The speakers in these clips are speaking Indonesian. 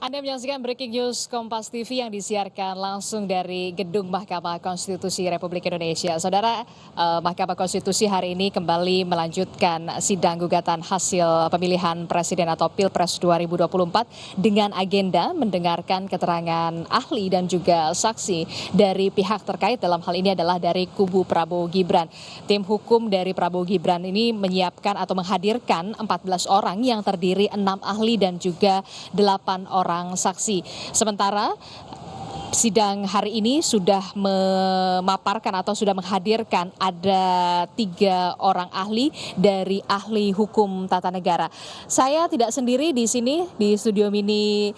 Anda menyaksikan Breaking News Kompas TV yang disiarkan langsung dari Gedung Mahkamah Konstitusi Republik Indonesia. Saudara, Mahkamah Konstitusi hari ini kembali melanjutkan sidang gugatan hasil pemilihan Presiden atau Pilpres 2024 dengan agenda mendengarkan keterangan ahli dan juga saksi dari pihak terkait. Dalam hal ini adalah dari kubu Prabowo Gibran. Tim hukum dari Prabowo Gibran ini menyiapkan atau menghadirkan 14 orang yang terdiri 6 ahli dan juga 8 orang saksi. Sementara sidang hari ini sudah memaparkan atau sudah menghadirkan ada 3 orang ahli dari ahli hukum tata negara. Saya tidak sendiri di sini di studio mini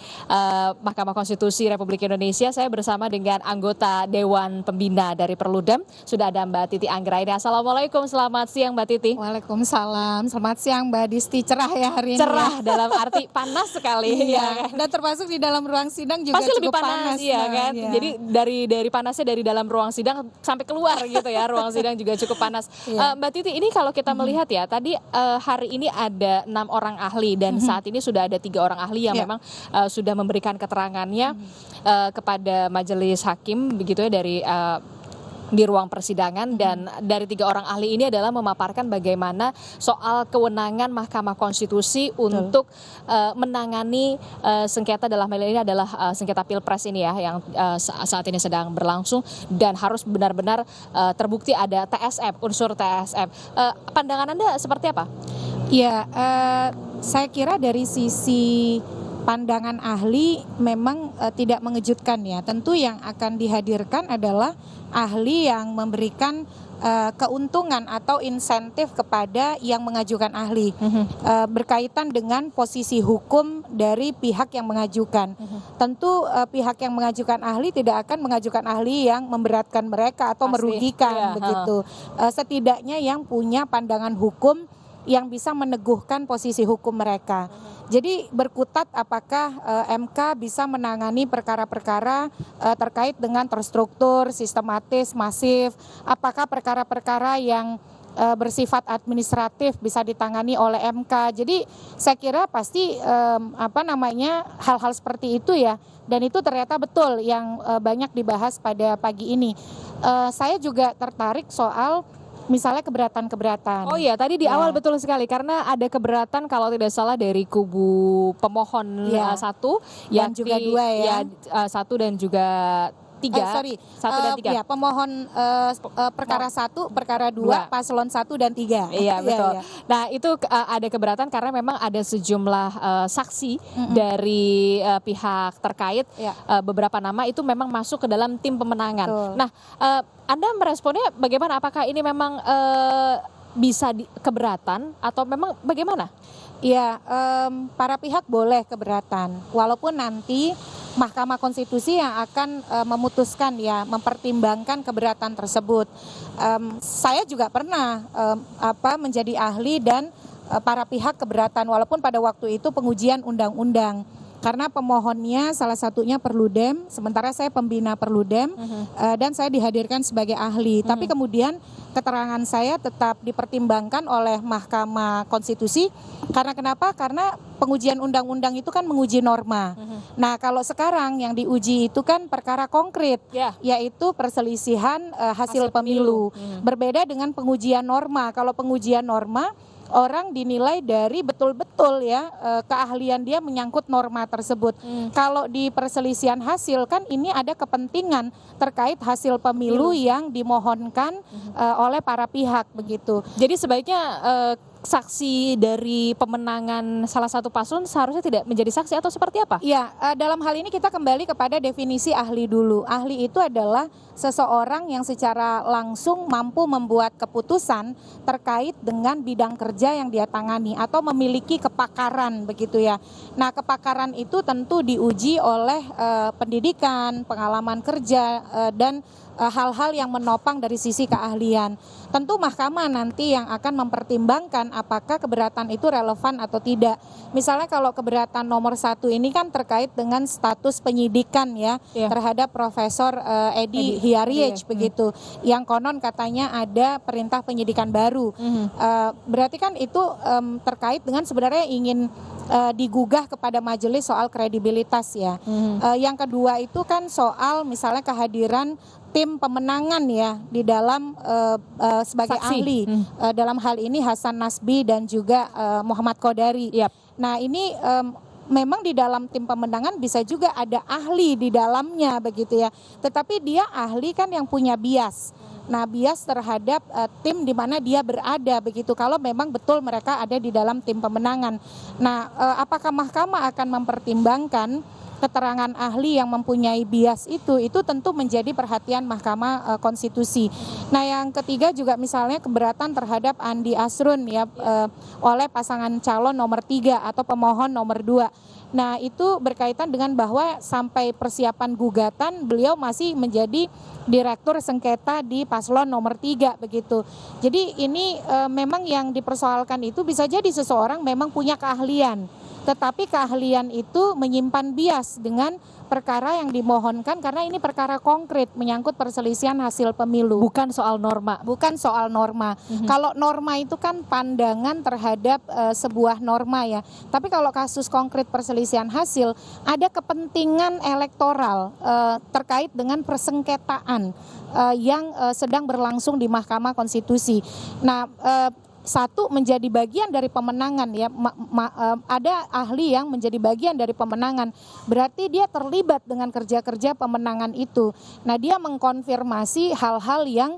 Mahkamah Konstitusi Republik Indonesia. Saya bersama dengan anggota Dewan Pembina dari Perludem. Sudah ada Mbak Titi Anggraini. Assalamualaikum, selamat siang Mbak Titi. Waalaikumsalam, selamat siang Mbak Disti. Cerah ya hari ini. Cerah dalam arti panas sekali. Iya, dan termasuk di dalam ruang sidang juga pasti cukup lebih panas, ya kan? Iya. Jadi dari panasnya dari dalam ruang sidang sampai keluar gitu ya, ruang sidang juga cukup panas. Iya. Mbak Titi, ini kalau kita melihat ya, tadi hari ini ada 6 orang ahli dan saat ini sudah ada 3 orang ahli yang memang sudah memberikan keterangannya kepada majelis hakim begitu ya dari di ruang persidangan, dan dari 3 orang ahli ini adalah memaparkan bagaimana soal kewenangan Mahkamah Konstitusi untuk menangani sengketa. Dalam hal ini adalah sengketa Pilpres ini ya yang saat ini sedang berlangsung dan harus benar-benar terbukti ada TSM, unsur TSM. Pandangan Anda seperti apa? Ya, saya kira dari sisi pandangan ahli memang tidak mengejutkan ya. Tentu yang akan dihadirkan adalah ahli yang memberikan keuntungan atau insentif kepada yang mengajukan ahli berkaitan dengan posisi hukum dari pihak yang mengajukan. Tentu pihak yang mengajukan ahli tidak akan mengajukan ahli yang memberatkan mereka atau merugikan begitu. Setidaknya yang punya pandangan hukum yang bisa meneguhkan posisi hukum mereka. Jadi berkutat apakah MK bisa menangani perkara-perkara terkait dengan terstruktur, sistematis, masif, apakah perkara-perkara yang bersifat administratif bisa ditangani oleh MK. Jadi saya kira pasti hal-hal seperti itu ya, dan itu ternyata betul yang banyak dibahas pada pagi ini. Saya juga tertarik soal misalnya keberatan-keberatan. Oh iya, tadi di awal betul sekali karena ada keberatan kalau tidak salah dari kubu pemohon 1 yang juga 2 ya. 1 dan juga 3. 1 dan 3. Ya, pemohon perkara 1, perkara 2, paslon 1 dan 3. Iya, betul. Nah, itu ada keberatan karena memang ada sejumlah saksi dari pihak terkait, beberapa nama itu memang masuk ke dalam tim pemenangan. Nah, Anda meresponnya bagaimana? Apakah ini memang bisa keberatan atau memang bagaimana? Ya, para pihak boleh keberatan, walaupun nanti Mahkamah Konstitusi yang akan memutuskan ya, mempertimbangkan keberatan tersebut. Saya juga pernah menjadi ahli dan para pihak keberatan, walaupun pada waktu itu pengujian undang-undang. Karena pemohonnya salah satunya Perludem, sementara saya pembina Perludem dan saya dihadirkan sebagai ahli. Tapi kemudian keterangan saya tetap dipertimbangkan oleh Mahkamah Konstitusi. Karena kenapa? Karena pengujian undang-undang itu kan menguji norma. Nah, kalau sekarang yang diuji itu kan perkara konkret, yaitu perselisihan hasil pemilu. Berbeda dengan pengujian norma. Kalau pengujian norma, orang dinilai dari betul-betul ya keahlian dia menyangkut norma tersebut. Kalau di perselisihan hasil kan ini ada kepentingan terkait hasil pemilu yang dimohonkan oleh para pihak begitu. Jadi sebaiknya saksi dari pemenangan salah satu paslon seharusnya tidak menjadi saksi atau seperti apa? Ya, dalam hal ini kita kembali kepada definisi ahli dulu. Ahli itu adalah seseorang yang secara langsung mampu membuat keputusan terkait dengan bidang kerja yang dia tangani atau memiliki kepakaran begitu ya. Nah, kepakaran itu tentu diuji oleh pendidikan, pengalaman kerja dan hal-hal yang menopang dari sisi keahlian. Tentu mahkamah nanti yang akan mempertimbangkan apakah keberatan itu relevan atau tidak. Misalnya kalau keberatan nomor 1 ini kan terkait dengan status penyidikan ya terhadap Profesor Edi Hiariej begitu. Yang konon katanya ada perintah penyidikan baru. Berarti kan itu terkait dengan sebenarnya ingin digugah kepada majelis soal kredibilitas ya. Yang kedua itu kan soal misalnya kehadiran tim pemenangan ya di dalam sebagai Saksi. ahli. Dalam hal ini Hasan Nasbi dan juga Muhammad Qodari. Yap. Nah ini memang di dalam tim pemenangan bisa juga ada ahli di dalamnya begitu ya. Tetapi dia ahli kan yang punya bias. Nah, bias terhadap tim di mana dia berada begitu. Kalau memang betul mereka ada di dalam tim pemenangan. Nah, apakah mahkamah akan mempertimbangkan keterangan ahli yang mempunyai bias itu tentu menjadi perhatian Mahkamah Konstitusi. Nah, yang ketiga juga misalnya keberatan terhadap Andi Asrun ya oleh pasangan calon nomor 3 atau pemohon nomor 2. Nah, itu berkaitan dengan bahwa sampai persiapan gugatan beliau masih menjadi direktur sengketa di paslon nomor 3 begitu. Jadi ini memang yang dipersoalkan itu bisa jadi seseorang memang punya keahlian. Tetapi keahlian itu menyimpan bias dengan perkara yang dimohonkan karena ini perkara konkret menyangkut perselisihan hasil pemilu. Bukan soal norma. Bukan soal norma. Kalau norma itu kan pandangan terhadap sebuah norma ya. Tapi kalau kasus konkret perselisihan hasil ada kepentingan elektoral terkait dengan persengketaan yang sedang berlangsung di Mahkamah Konstitusi. Nah, satu menjadi bagian dari pemenangan ya, ada ahli yang menjadi bagian dari pemenangan, berarti dia terlibat dengan kerja-kerja pemenangan itu. Nah, dia mengkonfirmasi hal-hal yang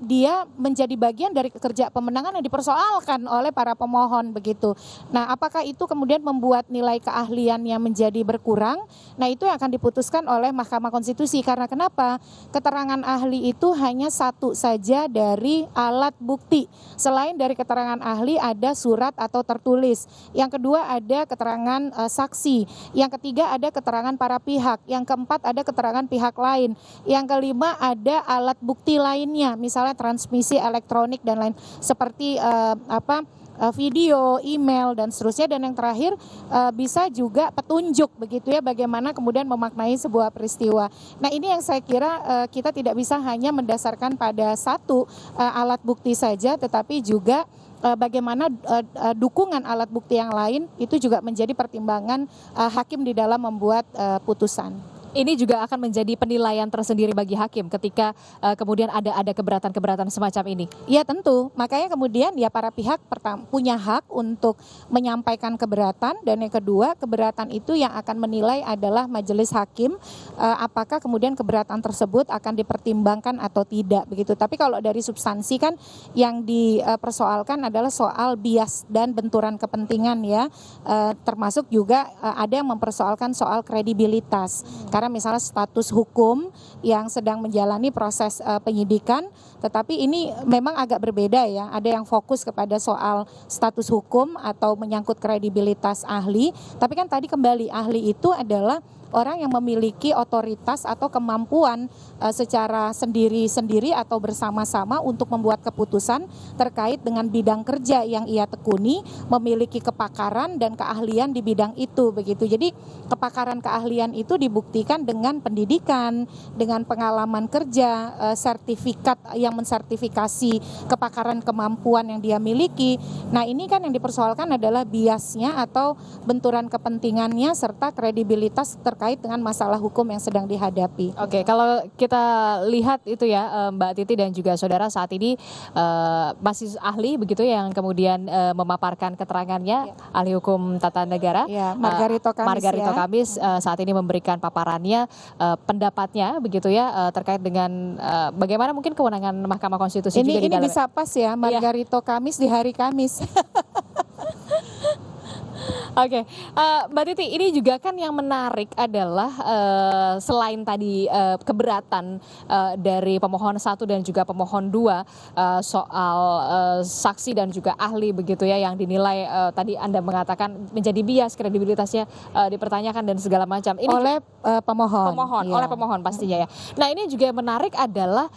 dia menjadi bagian dari kerja pemenangan yang dipersoalkan oleh para pemohon begitu. Nah, apakah itu kemudian membuat nilai keahliannya menjadi berkurang? Nah, itu yang akan diputuskan oleh Mahkamah Konstitusi. Karena kenapa? Keterangan ahli itu hanya satu saja dari alat bukti. Selain dari keterangan ahli ada surat atau tertulis. Yang kedua ada keterangan saksi. Yang ketiga ada keterangan para pihak. Yang keempat ada keterangan pihak lain. Yang kelima ada alat bukti lainnya. Misalnya transmisi elektronik dan lain seperti video, email dan seterusnya, dan yang terakhir bisa juga petunjuk begitu ya bagaimana kemudian memaknai sebuah peristiwa. Nah, ini yang saya kira kita tidak bisa hanya mendasarkan pada satu alat bukti saja, tetapi juga bagaimana dukungan alat bukti yang lain itu juga menjadi pertimbangan hakim di dalam membuat putusan. Ini juga akan menjadi penilaian tersendiri bagi hakim ketika kemudian ada keberatan-keberatan semacam ini. Ya tentu, makanya kemudian ya para pihak punya hak untuk menyampaikan keberatan, dan yang kedua keberatan itu yang akan menilai adalah majelis hakim apakah kemudian keberatan tersebut akan dipertimbangkan atau tidak begitu. Tapi kalau dari substansi kan yang dipersoalkan adalah soal bias dan benturan kepentingan ya, termasuk juga ada yang mempersoalkan soal kredibilitas. Karena misalnya status hukum yang sedang menjalani proses penyidikan, tetapi ini memang agak berbeda ya. Ada yang fokus kepada soal status hukum atau menyangkut kredibilitas ahli. Tapi kan tadi kembali ahli itu adalah orang yang memiliki otoritas atau kemampuan secara sendiri-sendiri atau bersama-sama untuk membuat keputusan terkait dengan bidang kerja yang ia tekuni, memiliki kepakaran dan keahlian di bidang itu begitu. Jadi kepakaran keahlian itu dibuktikan dengan pendidikan, dengan pengalaman kerja, sertifikat yang mensertifikasi kepakaran kemampuan yang dia miliki. Nah, ini kan yang dipersoalkan adalah biasnya atau benturan kepentingannya serta kredibilitas terkait dengan masalah hukum yang sedang dihadapi. Oke, kalau kita lihat itu ya Mbak Titi dan juga saudara, saat ini masih ahli begitu yang kemudian memaparkan keterangannya, ahli hukum tata negara Ya, Margarito Kamis saat ini memberikan paparannya, pendapatnya begitu ya terkait dengan bagaimana mungkin kewenangan Mahkamah Konstitusi juga di ini dalam. bisa pas ya Margarito Kamis di hari Kamis. Oke, Mbak Titi, ini juga kan yang menarik adalah selain tadi keberatan dari pemohon 1 dan juga pemohon 2 soal saksi dan juga ahli begitu ya yang dinilai tadi Anda mengatakan menjadi bias, kredibilitasnya dipertanyakan dan segala macam. Ini Oleh pemohon. Iya. oleh pemohon pastinya ya. Nah, ini juga yang menarik adalah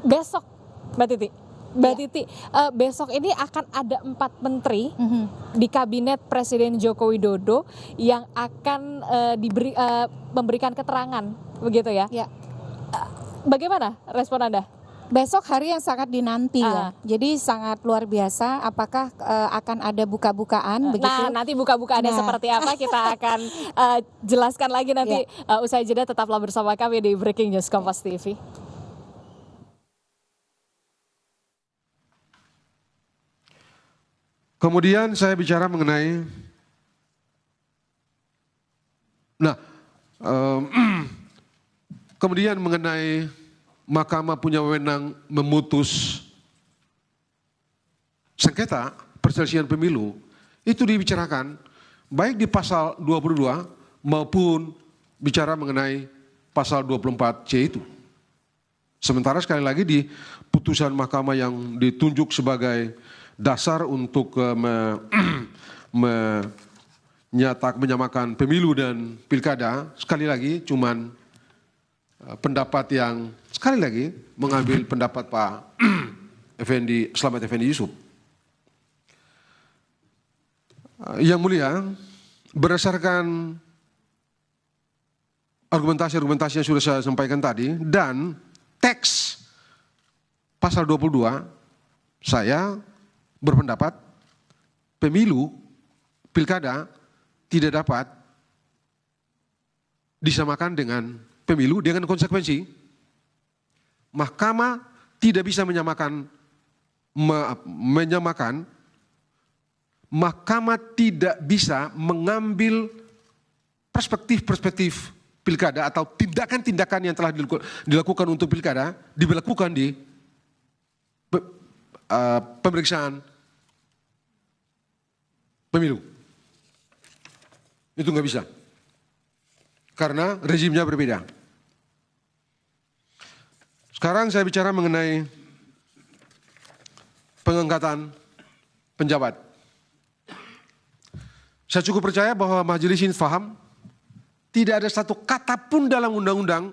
besok Mbak Titi. Besok ini akan ada 4 menteri di kabinet Presiden Joko Widodo yang akan memberikan keterangan begitu ya. Ya. Bagaimana respon Anda? Besok hari yang sangat dinanti ya. Jadi sangat luar biasa. Apakah akan ada buka-bukaan begitu? Nah, nanti buka-bukaannya seperti apa kita akan jelaskan lagi nanti usai jeda. Tetaplah bersama kami di Breaking News Kompas TV. Kemudian saya bicara mengenai, kemudian mengenai Mahkamah punya wewenang memutus sengketa perselisihan pemilu, itu dibicarakan baik di pasal 22 maupun bicara mengenai pasal 24C itu. Sementara sekali lagi di putusan mahkamah yang ditunjuk sebagai dasar untuk menyamakan pemilu dan pilkada, sekali lagi cuman pendapat yang sekali lagi mengambil pendapat Pak Selamat Effendi Yusuf. Yang mulia, berdasarkan argumentasi yang sudah saya sampaikan tadi dan teks pasal 22, saya berpendapat pemilu, pilkada tidak dapat disamakan dengan pemilu dengan konsekuensi mahkamah tidak bisa menyamakan, mahkamah tidak bisa mengambil perspektif pilkada atau tindakan-tindakan yang telah dilakukan untuk pilkada diberlakukan di pemeriksaan pemilu. Itu nggak bisa. Karena rezimnya berbeda. Sekarang saya bicara mengenai pengangkatan penjabat. Saya cukup percaya bahwa majelis ini paham tidak ada satu kata pun dalam Undang-Undang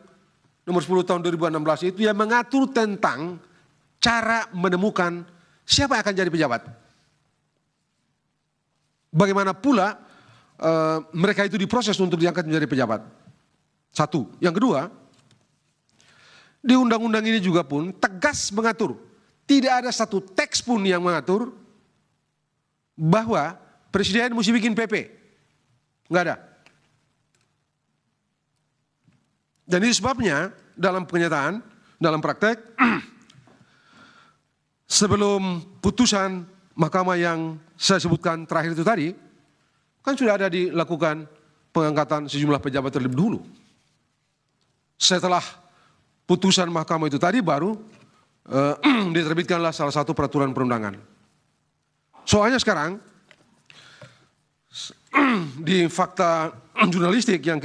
nomor 10 tahun 2016 itu yang mengatur tentang cara menemukan siapa yang akan jadi pejabat. Bagaimana pula mereka itu diproses untuk diangkat menjadi pejabat. Satu. Yang kedua, di undang-undang ini juga pun tegas mengatur, tidak ada satu teks pun yang mengatur bahwa presiden mesti bikin PP. Enggak ada. Dan itu sebabnya dalam kenyataan, dalam praktek, sebelum putusan mahkamah yang saya sebutkan terakhir itu tadi, kan sudah ada dilakukan pengangkatan sejumlah pejabat terlebih dahulu. Setelah putusan mahkamah itu tadi baru diterbitkanlah salah satu peraturan perundangan. Soalnya sekarang di fakta jurnalistik yang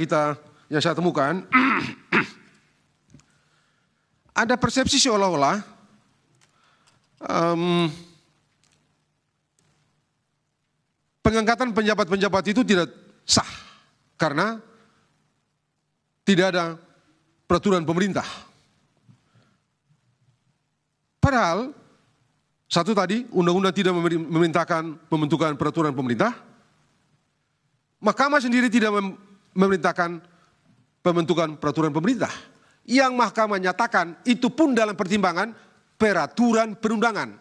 saya temukan ada persepsi seolah-olah pengangkatan penjabat-penjabat itu tidak sah karena tidak ada peraturan pemerintah. Padahal, satu tadi, undang-undang tidak memerintahkan pembentukan peraturan pemerintah. Mahkamah sendiri tidak memerintahkan pembentukan peraturan pemerintah. Yang mahkamah nyatakan itu pun dalam pertimbangan peraturan perundangan.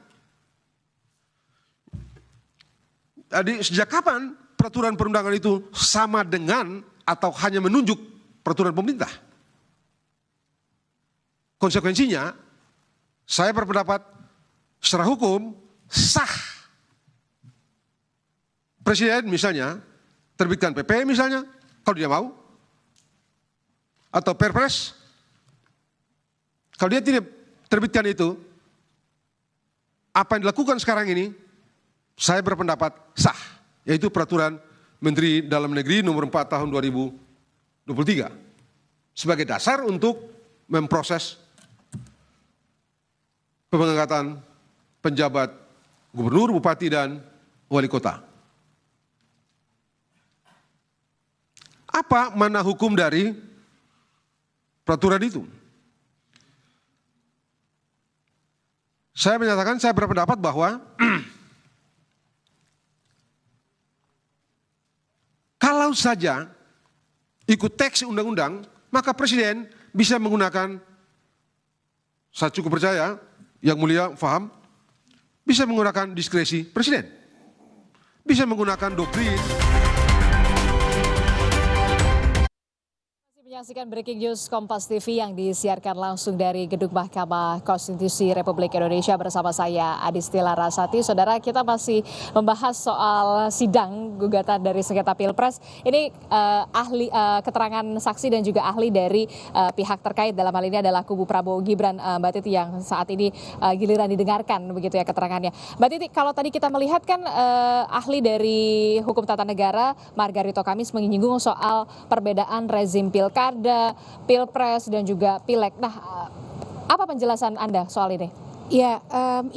Jadi sejak kapan peraturan perundangan itu sama dengan atau hanya menunjuk peraturan pemerintah? Konsekuensinya, saya berpendapat secara hukum sah. Presiden misalnya terbitkan PP misalnya, kalau dia mau, atau Perpres, kalau dia tidak terbitkan itu, apa yang dilakukan sekarang ini, saya berpendapat sah, yaitu peraturan Menteri Dalam Negeri nomor 4 tahun 2023 sebagai dasar untuk memproses pengangkatan penjabat gubernur, bupati, dan wali kota. Apa mana hukum dari peraturan itu? Saya menyatakan, saya berpendapat bahwa kalau saja ikut teks undang-undang, maka presiden bisa menggunakan saya cukup percaya, Yang Mulia faham, bisa menggunakan diskresi Presiden. Bisa menggunakan doktrin. Menyaksikan Breaking News Kompas TV yang disiarkan langsung dari Gedung Mahkamah Konstitusi Republik Indonesia bersama saya Adistila Rasati. Saudara, kita masih membahas soal sidang gugatan dari sengketa Pilpres. Ini keterangan saksi dan juga ahli dari pihak terkait, dalam hal ini adalah kubu Prabowo Gibran, Mbak Titi, yang saat ini giliran didengarkan begitu ya keterangannya. Mbak Titi, kalau tadi kita melihat kan ahli dari hukum tata negara Margarito Kamis menyinggung soal perbedaan rezim pilkada, pilpres dan juga pileg. Nah, apa penjelasan Anda soal ini? Ya,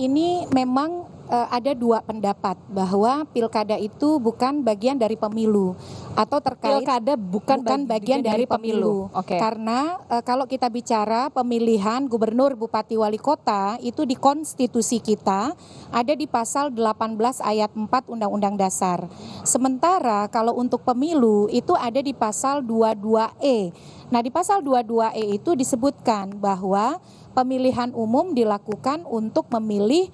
ini memang ada dua pendapat bahwa pilkada itu bukan bagian dari pemilu atau terkait pilkada bukan bagian dari pemilu. Okay. Karena kalau kita bicara pemilihan gubernur, bupati, wali kota itu di konstitusi kita ada di pasal 18 ayat 4 Undang-Undang Dasar. Sementara kalau untuk pemilu itu ada di pasal 22E. Nah, di pasal 22E itu disebutkan bahwa pemilihan umum dilakukan untuk memilih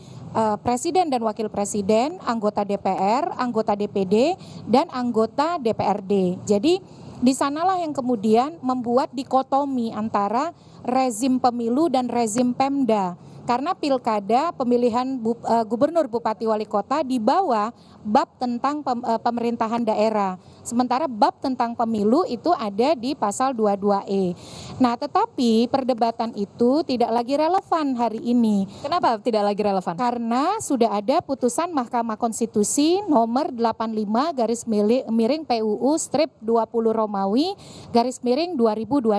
presiden dan wakil presiden, anggota DPR, anggota DPD, dan anggota DPRD. Jadi di sanalah yang kemudian membuat dikotomi antara rezim pemilu dan rezim Pemda. Karena pilkada, pemilihan gubernur, bupati, wali kota di bawah bab tentang pemerintahan daerah. Sementara bab tentang pemilu itu ada di pasal 22E. Nah, tetapi perdebatan itu tidak lagi relevan hari ini. Kenapa tidak lagi relevan? Karena sudah ada putusan Mahkamah Konstitusi nomor 85 garis miring PUU strip 20 Romawi garis miring 2022.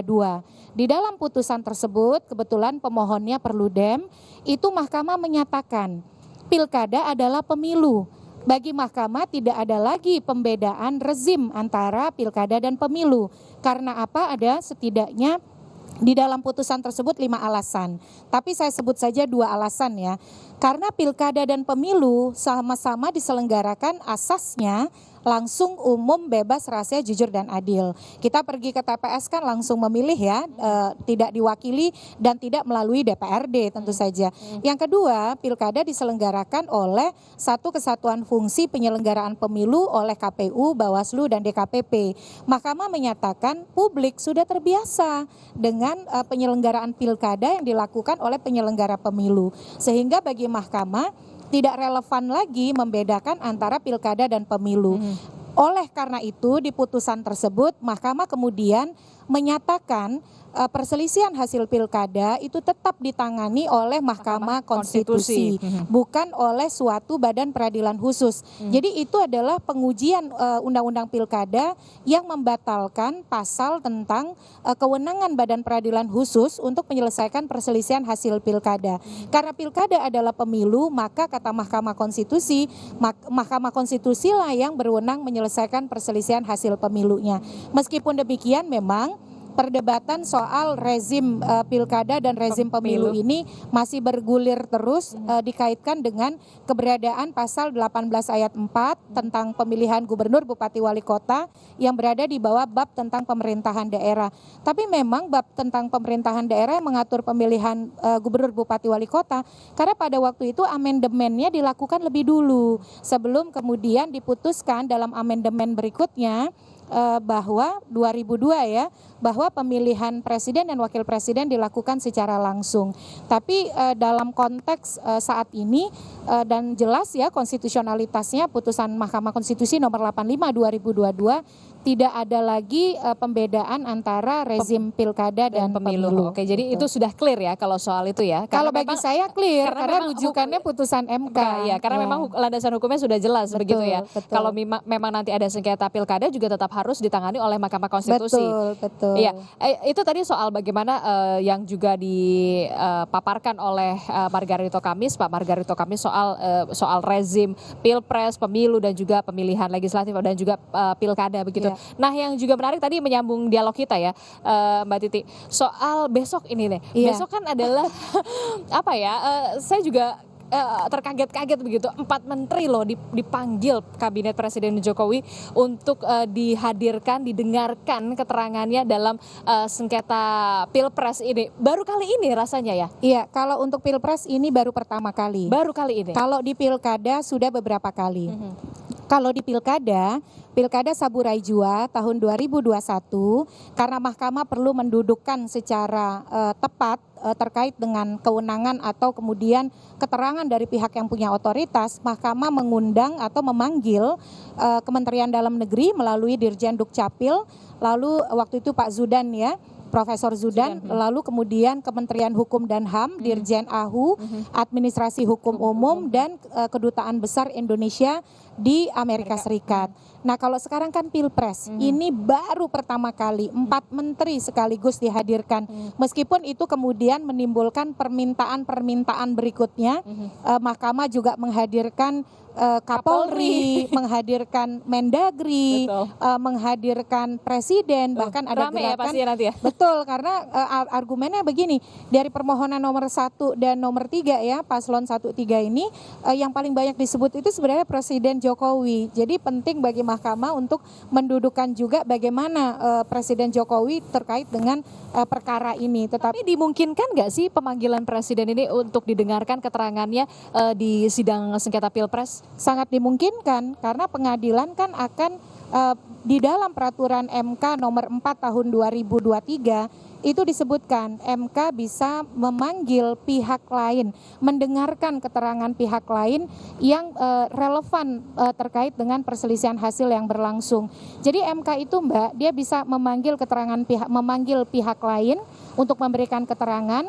Di dalam putusan tersebut, kebetulan pemohonnya Perludem, itu Mahkamah menyatakan pilkada adalah pemilu. Bagi Mahkamah tidak ada lagi pembedaan rezim antara pilkada dan pemilu. Karena apa? Ada setidaknya di dalam putusan tersebut 5 alasan. Tapi saya sebut saja 2 alasan ya. Karena pilkada dan pemilu sama-sama diselenggarakan asasnya langsung, umum, bebas, rahasia, jujur, dan adil. Kita pergi ke TPS kan langsung memilih ya, tidak diwakili dan tidak melalui DPRD tentu saja. Yang kedua, pilkada diselenggarakan oleh satu kesatuan fungsi penyelenggaraan pemilu oleh KPU, Bawaslu, dan DKPP. Mahkamah menyatakan publik sudah terbiasa dengan penyelenggaraan pilkada yang dilakukan oleh penyelenggara pemilu. Sehingga bagi Mahkamah tidak relevan lagi membedakan antara pilkada dan pemilu. Oleh karena itu di putusan tersebut Mahkamah kemudian menyatakan perselisihan hasil pilkada itu tetap ditangani oleh Mahkamah Konstitusi, bukan oleh suatu badan peradilan khusus. Jadi itu adalah pengujian undang-undang pilkada yang membatalkan pasal tentang kewenangan badan peradilan khusus untuk menyelesaikan perselisihan hasil pilkada. Karena pilkada adalah pemilu, maka kata Mahkamah Konstitusi, Mahkamah Konstitusi lah yang berwenang menyelesaikan perselisihan hasil pemilunya. Meskipun demikian memang perdebatan soal rezim pilkada dan rezim pemilu ini masih bergulir terus dikaitkan dengan keberadaan pasal 18 ayat 4 tentang pemilihan gubernur, bupati, wali kota yang berada di bawah bab tentang pemerintahan daerah. Tapi memang bab tentang pemerintahan daerah yang mengatur pemilihan gubernur, bupati, wali kota, karena pada waktu itu amendemennya dilakukan lebih dulu sebelum kemudian diputuskan dalam amendemen berikutnya bahwa 2002 ya, bahwa pemilihan presiden dan wakil presiden dilakukan secara langsung. Tapi dalam konteks saat ini dan jelas ya konstitusionalitasnya putusan Mahkamah Konstitusi nomor 85 2022 tidak ada lagi pembedaan antara rezim pilkada dan pemilu. Oke, jadi itu sudah clear ya kalau soal itu ya. Kalau bagi saya clear karena rujukannya putusan MK. Ya, karena memang landasan hukumnya sudah jelas, betul, begitu ya. Betul. Kalau memang nanti ada sengketa pilkada juga tetap harus ditangani oleh Mahkamah Konstitusi. Betul. Iya, itu tadi soal bagaimana yang juga dipaparkan oleh Margarito Kamis, Pak Margarito Kamis soal rezim pilpres, pemilu dan juga pemilihan legislatif dan juga pilkada begitu. Yeah. Nah, yang juga menarik tadi menyambung dialog kita ya, Mbak Titi, soal besok ini nih. Yeah. Besok kan adalah apa ya? Saya juga terkaget-kaget begitu, 4 menteri loh dipanggil kabinet Presiden Jokowi untuk dihadirkan, didengarkan keterangannya dalam sengketa Pilpres ini. Baru kali ini rasanya ya? Iya, kalau untuk Pilpres ini baru pertama kali. Baru kali ini? Kalau di Pilkada sudah beberapa kali. Kalau di Pilkada Saburai Jua tahun 2021, karena Mahkamah perlu mendudukkan secara tepat terkait dengan kewenangan atau kemudian keterangan dari pihak yang punya otoritas, Mahkamah mengundang atau memanggil Kementerian Dalam Negeri melalui Dirjen Dukcapil, lalu waktu itu Pak Zudan ya, Profesor Zudan, lalu kemudian Kementerian Hukum dan HAM, Dirjen AHU, Administrasi Hukum Umum, dan Kedutaan Besar Indonesia di Amerika Serikat. Nah kalau sekarang kan Pilpres, ini baru pertama kali 4 menteri sekaligus dihadirkan. Meskipun itu kemudian menimbulkan permintaan-permintaan berikutnya, Mahkamah juga menghadirkan Kapolri, menghadirkan Mendagri, menghadirkan Presiden, bahkan ada rame gerakan. Ya nanti ya? Betul, karena argumennya begini, dari permohonan nomor 1 dan nomor 3 ya, paslon 1, 3 ini yang paling banyak disebut itu sebenarnya Presiden Jokowi. Jadi penting bagi Mahkamah untuk mendudukkan juga bagaimana Presiden Jokowi terkait dengan perkara ini. Tapi dimungkinkan nggak sih pemanggilan Presiden ini untuk didengarkan keterangannya di sidang sengketa Pilpres? Sangat dimungkinkan karena pengadilan kan akan di dalam peraturan MK nomor 4 tahun 2023 itu disebutkan MK bisa memanggil pihak lain, mendengarkan keterangan pihak lain yang relevan terkait dengan perselisihan hasil yang berlangsung. Jadi MK itu Mbak, dia bisa memanggil pihak lain untuk memberikan keterangan.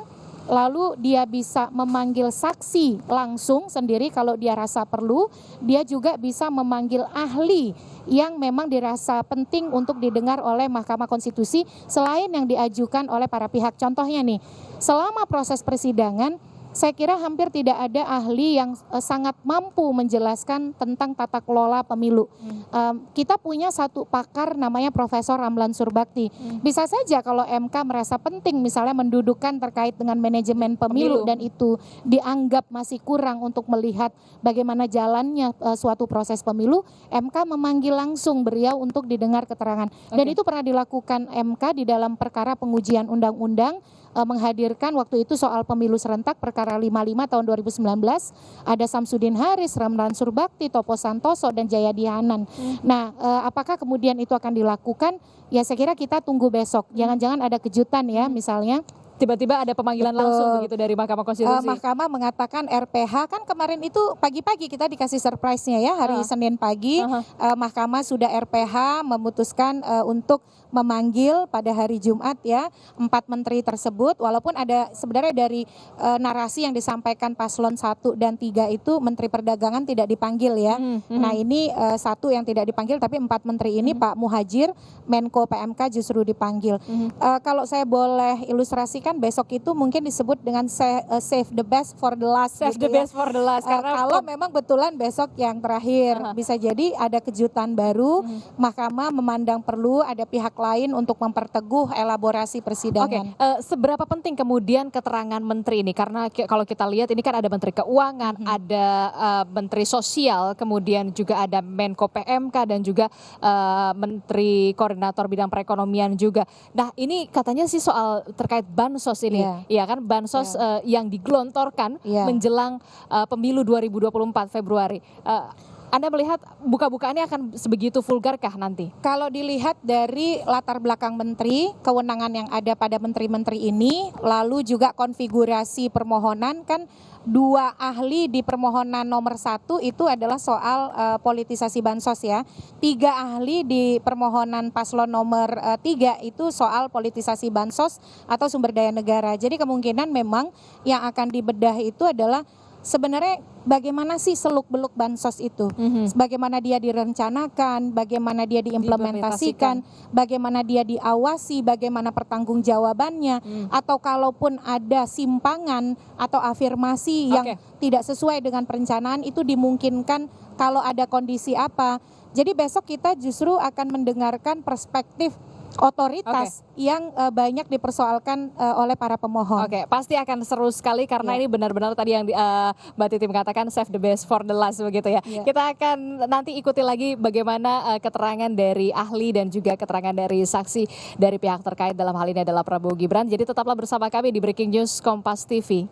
Lalu dia bisa memanggil saksi langsung sendiri kalau dia rasa perlu. Dia juga bisa memanggil ahli yang memang dirasa penting untuk didengar oleh Mahkamah Konstitusi selain yang diajukan oleh para pihak. Contohnya nih, selama proses persidangan saya kira hampir tidak ada ahli yang sangat mampu menjelaskan tentang tata kelola pemilu. Kita punya satu pakar namanya Profesor Ramlan Surbakti. Bisa saja kalau MK merasa penting misalnya mendudukkan terkait dengan manajemen pemilu dan itu dianggap masih kurang untuk melihat bagaimana jalannya suatu proses pemilu, MK memanggil langsung beliau untuk didengar keterangan. Dan itu pernah dilakukan MK di dalam perkara pengujian undang-undang, menghadirkan waktu itu soal pemilu serentak perkara 55 tahun 2019, ada Samsudin Haris, Ramlan Surbakti, Topo Santoso, dan Jayadi Hanan. Nah, apakah kemudian itu akan dilakukan? Ya saya kira kita tunggu besok. Jangan-jangan ada kejutan ya, misalnya tiba-tiba ada pemanggilan langsung begitu dari Mahkamah Konstitusi. Mahkamah mengatakan RPH, kan kemarin itu pagi-pagi kita dikasih surprise-nya ya, hari Senin pagi Mahkamah sudah RPH memutuskan untuk memanggil pada hari Jumat ya 4 menteri tersebut, walaupun ada sebenarnya dari narasi yang disampaikan paslon 1 dan 3 itu Menteri Perdagangan tidak dipanggil ya. Nah ini satu yang tidak dipanggil, tapi 4 menteri ini Pak Muhadjir, Menko PMK justru dipanggil. Kalau saya boleh ilustrasikan, besok itu mungkin disebut dengan save the best for the last. Save the best for the last. Karena kalau memang betulan besok yang terakhir, bisa jadi ada kejutan baru. Mahkamah memandang perlu ada pihak lain untuk memperteguh elaborasi persidangan. Seberapa penting kemudian keterangan menteri ini? Karena kalau kita lihat ini kan ada Menteri Keuangan, ada Menteri Sosial, kemudian juga ada Menko PMK dan juga Menteri Koordinator Bidang Perekonomian juga. Nah ini katanya sih soal terkait bansos ini, ya kan bansos yang digelontorkan menjelang pemilu 2024 Februari. Anda melihat buka-bukaannya akan sebegitu vulgarkah nanti? Kalau dilihat dari latar belakang menteri, kewenangan yang ada pada menteri-menteri ini, lalu juga konfigurasi permohonan, kan 2 ahli di permohonan nomor 1 itu adalah soal politisasi bansos ya. 3 ahli di permohonan paslon nomor 3 itu soal politisasi bansos atau sumber daya negara. Jadi kemungkinan memang yang akan dibedah itu adalah sebenarnya bagaimana sih seluk-beluk bansos itu, bagaimana dia direncanakan, bagaimana dia diimplementasikan, bagaimana dia diawasi, bagaimana pertanggungjawabannya, atau kalaupun ada simpangan atau afirmasi yang tidak sesuai dengan perencanaan itu dimungkinkan kalau ada kondisi apa. Jadi besok kita justru akan mendengarkan perspektif otoritas yang banyak dipersoalkan oleh para pemohon. Oke, pasti akan seru sekali karena ini benar-benar tadi yang Mbak Titi mengatakan save the best for the last begitu ya. Kita akan nanti ikuti lagi bagaimana keterangan dari ahli dan juga keterangan dari saksi dari pihak terkait dalam hal ini adalah Prabowo Gibran. Jadi tetaplah bersama kami di Breaking News Kompas TV.